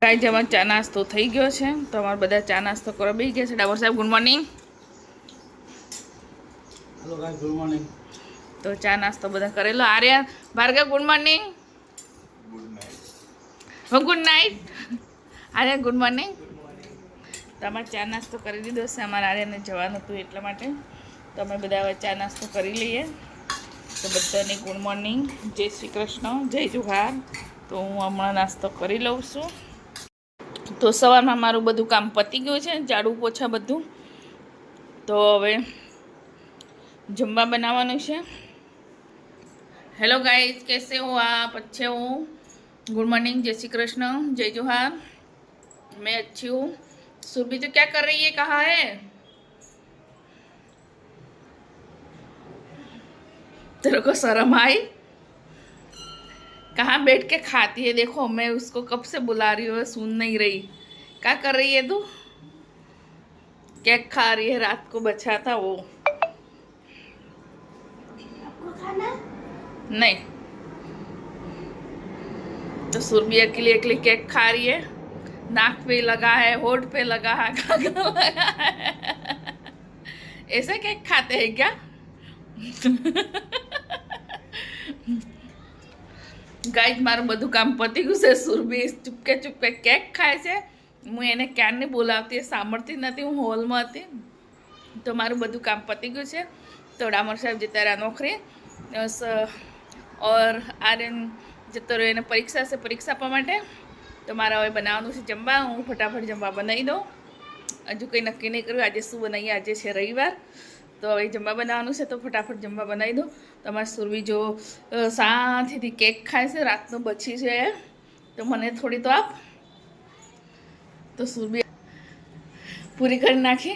કાંઈ જવા ચા નાસ્તો થઈ ગયો છે તો અમારે બધા ચા નાસ્તો કરવા બેસી ગયા છે. ડાબર સાહેબ good morning. Hello guys good morning. તો ચા નાસ્તો બધા કરેલો. Arya Bhargav good morning. Good night. Arya good morning. તો અમારે ચા નાસ્તો કરી દીધો છે. અમારે આર્યાને જવાનું હતું એટલા માટે તો અમે બધા હવે ચા નાસ્તો કરી લઈએ. તો બધાને ગુડ મોર્નિંગ, જય શ્રી કૃષ્ણ, જય જુહાર. તો હું હમણાં નાસ્તો કરી લઉં છું. તો સવારમાં મારું બધું કામ પતી ગયું છે, ઝાડુ પોછા બધું. તો હવે જમવા બનાવવાનું છે. हेलो गाइस, कैसे हो आप? अच्छे हो? गुड मॉर्निंग, जय श्री कृष्ण, जय जोहार. मैं अच्छी हूँ. सुरभि तो क्या कर रही है? कहाँ है? तेरे को शर्म आई? कहाँ बैठ के खाती है? देखो मैं उसको कब से बुला रही हूँ, सुन नहीं रही. क्या कर रही है तू? केक खा रही है, रात को बचा था वो. नहीं तो सुरभि अकेली अकेली केक खा रही है. नाक पे लगा है, होठ पे लगा है, कागज लगा है. ऐसे केक खाते हैं क्या? ગાઈસ મારું બધું કામ પતી ગયું છે. સુરભી ચૂપકે ચૂપકે કેક ખાય છે. હું એને ક્યારની બોલાવતી, સાંભળતી નથી, હું હોલમાં હતી. તો મારું બધું કામ પતી ગયું છે. તો ડામર સાહેબ જતા રહ્યા નોકરી और आर्यन जतो रहे ने परीक्षा से परीक्षा आपवा माटे. तो मारा हवे बनाववानुं छे जमवा. हूँ फटाफट जमवा बनावी दऊं. हजू कंई नक्की नहीं कर्युं आजे शुं बनावीए. आजे छे रविवार तो हवे जमवा बनाववानुं छे तो फटाफट जमवा बनावी दऊं. तो अमारी सुरभि जो शांतिथी केक खाय छे, रातनो बची छे तो मने थोड़ी तो आप. तो सुरभि पूरी करी नाखी.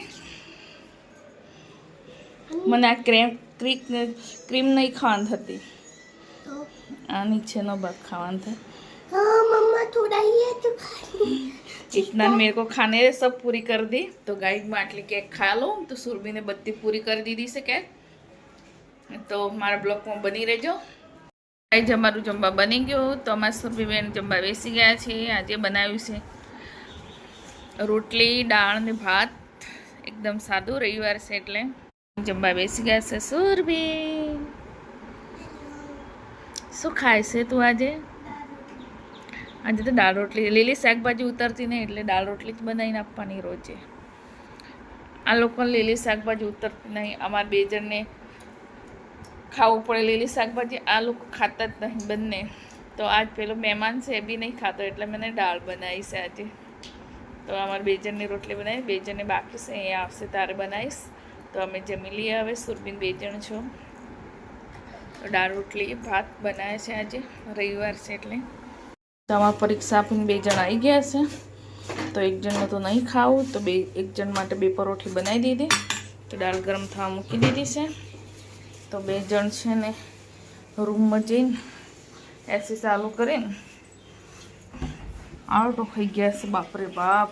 मने आ क्रीम नहीं खावानी थती. नीचे नो भाग खावान था. हाँ मम्मा थोड़ा ही है तो इतना मेरे को खाने सब पूरी कर दी. तो गाइस मैं आटली केक खा लो. तो सुरभि ने बत्ती पूरी कर दी से केक. तो मारा ब्लॉग में बनी रहो. गाइस अमारू जमवा बनी गयो. तो अमार सुरभि बेन जमवा बेसी गया छे. आजे बनाव्युं छे रोटली, दाळ ने भात. एकदम सादું रविवार छे એટલે जमवा बेसी गया छे. सुरभि શું ખાય છે તું આજે? આજે તો દાળ રોટલી, લીલી શાકભાજી ઉતરતી નહીં એટલે દાળ રોટલી જ બનાવીને આપવાની રોજે. આ લોકોને લીલી શાકભાજી ઉતરતી નહીં. અમારા બે જણને ખાવું પડે લીલી શાકભાજી. આ લોકો ખાતા જ નહીં બંને. તો આજ પેલો મહેમાન છે એ બી નહીં ખાતો એટલે મને દાળ બનાવી છે આજે. તો અમારા બે જણની રોટલી બનાવી, બે જણને બાકી છે એ આવશે તારે બનાવીશ. તો અમે જમી લઈએ હવે. સુરબીન બે જણ છો. દાળ રોટલી ભાત બનાવે છે આજે રવિવાર છે એટલે. તો આમાં પરીક્ષા આપીને બે જણ આવી ગયા છે. તો એક જણને તો નહીં ખાવું તો એક જણ માટે 2 પરોઠી બનાવી દીધી. તો દાળ ગરમ થવા મૂકી દીધી છે. તો બે જણ છે ને રૂમમાં જઈને એસી ચાલુ કરીને આળટો ખાઈ ગયા છે. બાપરે બાપ.